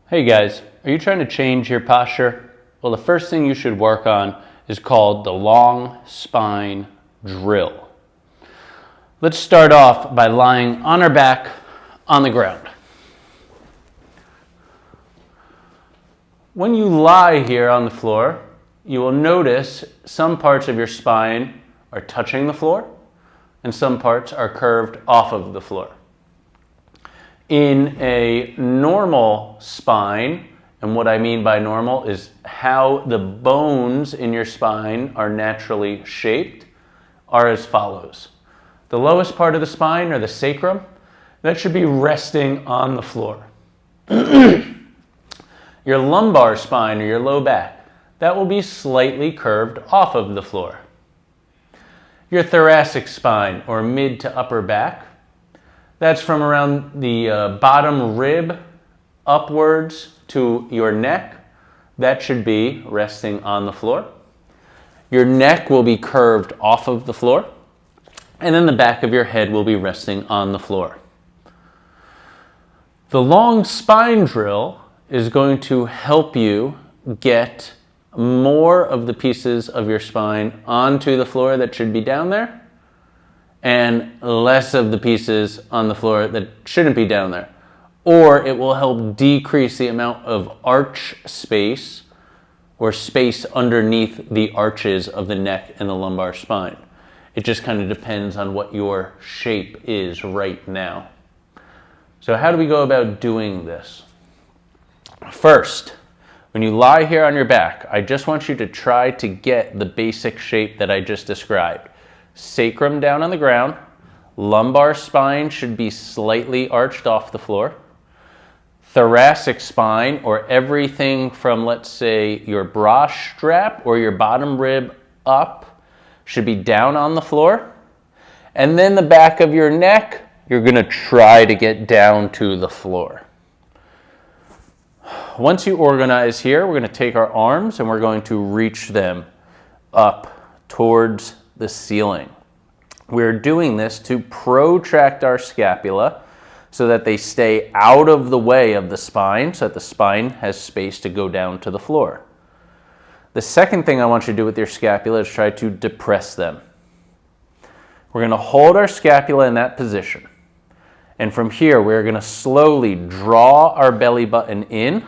Hey guys, are you trying to change your posture? Well, the first thing you should work on is called the long spine drill. Let's start off by lying on our back on the ground. When you lie here on the floor, you will notice some parts of your spine are touching the floor and some parts are curved off of the floor. In a normal spine, and what I mean by normal is how the bones in your spine are naturally shaped, are as follows. The lowest part of the spine, or the sacrum, that should be resting on the floor. Your lumbar spine, or your low back, that will be slightly curved off of the floor. Your thoracic spine, or mid to upper back, that's from around the bottom rib upwards to your neck. That should be resting on the floor. Your neck will be curved off of the floor, and then the back of your head will be resting on the floor. The long spine drill is going to help you get more of the pieces of your spine onto the floor that should be down there, and less of the pieces on the floor that shouldn't be down there. Or it will help decrease the amount of arch space or space underneath the arches of the neck and the lumbar spine. It just kind of depends on what your shape is right now. So how do we go about doing this? First, when you lie here on your back, I just want you to try to get the basic shape that I just described. Sacrum down on the ground, lumbar spine should be slightly arched off the floor. Thoracic spine, or everything from, let's say, your bra strap or your bottom rib up, should be down on the floor. And then the back of your neck, you're going to try to get down to the floor. Once you organize here, we're going to take our arms and we're going to reach them up towards the ceiling. We're doing this to protract our scapula so that they stay out of the way of the spine, so that the spine has space to go down to the floor. The second thing I want you to do with your scapula is try to depress them. We're going to hold our scapula in that position. And from here, we're going to slowly draw our belly button in.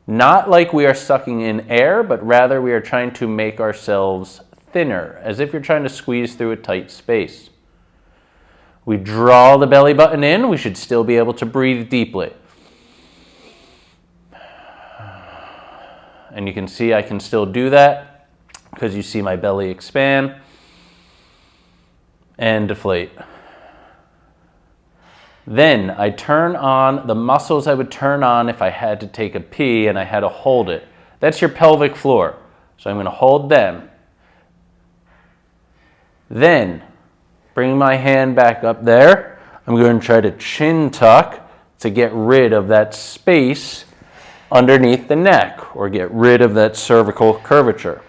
Not like we are sucking in air, but rather we are trying to make ourselves thinner, as if you're trying to squeeze through a tight space. We draw the belly button in, we should still be able to breathe deeply. And you can see I can still do that because you see my belly expand and deflate. Then I turn on the muscles I would turn on if I had to take a pee and I had to hold it. That's your pelvic floor. So I'm going to hold them. Then, bring my hand back up there. I'm going to try to chin tuck to get rid of that space underneath the neck, or get rid of that cervical curvature.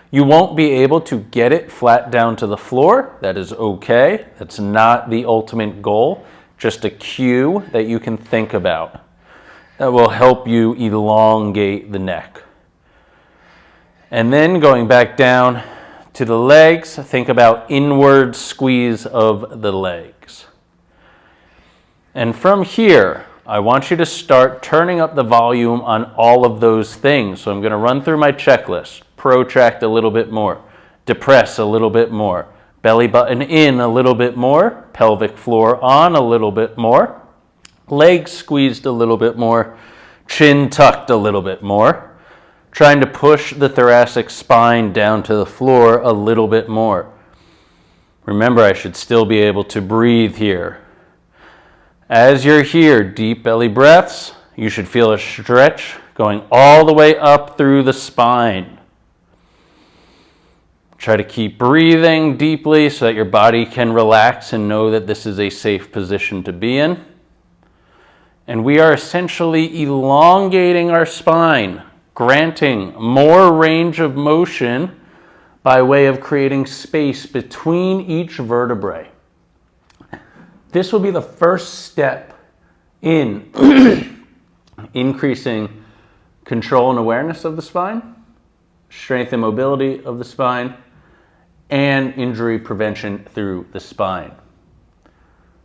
You won't be able to get it flat down to the floor. That is okay. That's not the ultimate goal. Just a cue that you can think about. That will help you elongate the neck. And then going back down to the legs, think about inward squeeze of the legs. And from here, I want you to start turning up the volume on all of those things. So I'm going to run through my checklist. Protract a little bit more. Depress a little bit more. Belly button in a little bit more. Pelvic floor on a little bit more. Legs squeezed a little bit more. Chin tucked a little bit more. Trying to push the thoracic spine down to the floor a little bit more. Remember, I should still be able to breathe here. As you're here, deep belly breaths, you should feel a stretch going all the way up through the spine. Try to keep breathing deeply so that your body can relax and know that this is a safe position to be in. And we are essentially elongating our spine, granting more range of motion by way of creating space between each vertebrae. This will be the first step in increasing control and awareness of the spine, strength and mobility of the spine, and injury prevention through the spine.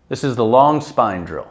This is the long spine drill.